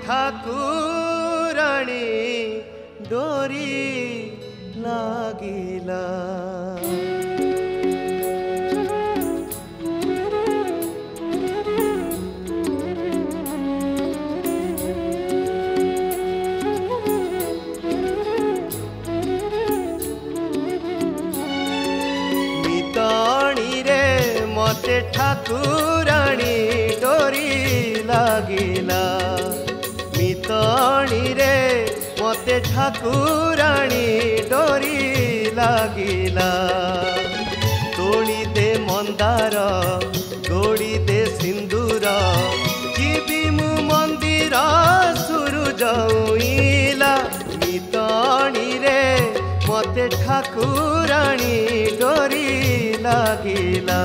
ठाकुराणी डोरी लागिला। मते ठाकुराणी डोरी लागिला। मितणी रे मते ठाकुराणी डोरी लागिला। तोड़ी दे मंदार गोड़ी दे सिंदूर जीवी मु मंदिर सूरज उइला। मितणी रे मते ठाकुराणी डोरी लागिला।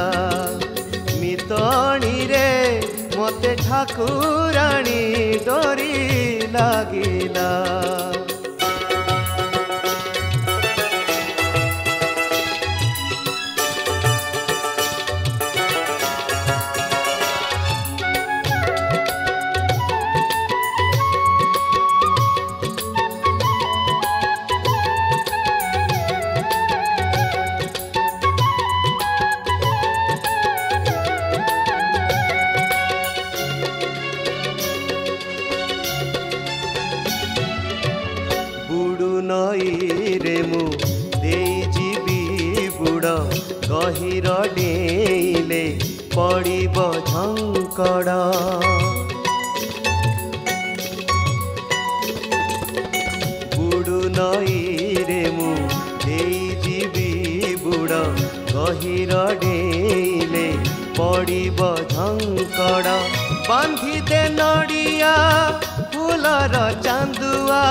मितणी रे मते ठाकुराणी डोरी लागिला। रे मु देई जीवी बुड़ गहिर डेले पड़ब झंकड़। बुड़ू नई रे मु देई जीवी बुड़ गहिर डेले पड़ब झंकड़। बांधी दे नड़िया फूलर चांदुआ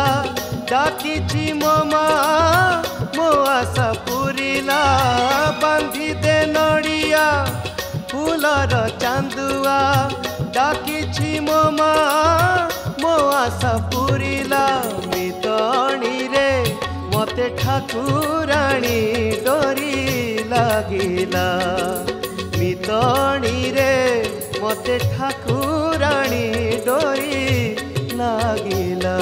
डाकिची मो माँ मो आशा पूरिला। बांधी दे नड़िया फूलर चांदुआ डाकिची मो माँ मो आशा पूरिला। मितणी रे मते ठाकुराणी डोरी लागिला। मितणी रे मते ठाकुराणी डोरी लागिला।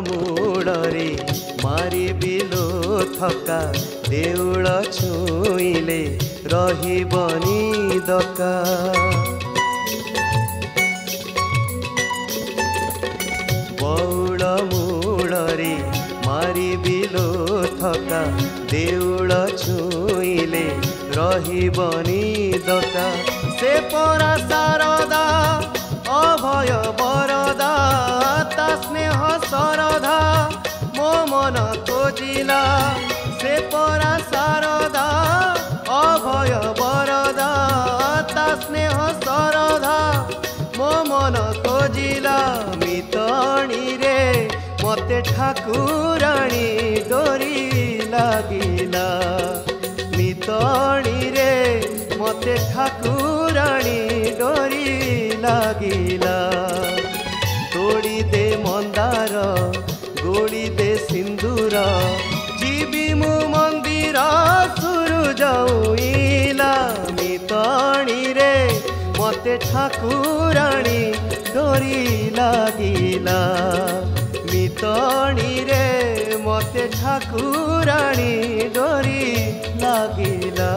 मूड़े मारी बिलो थका देउल छुईले रहिबनी दका। बौल मूड़े मारी बिलो थका देउल छुईले रहिबनी दका। से परा शारदा अभय बरदा ता स्नेह सरधा मो मन खोजिला। से परा शारदा अभय बरदा ता स्नेह सरधा मो मन खोजिला। मितणी रे मते ठाकुराणी डोरी लागिला। मितणी रे मते ठाकुराणी डोरी लागिला। तोड़ी दे मंदार गोड़ी दे सिंदूर जीवी मु मंदिर सूरज उइला। मितणी रे मते ठाकुराणी डोरी लागिला। मितणी रे मते ठाकुराणी डोरी लागिला।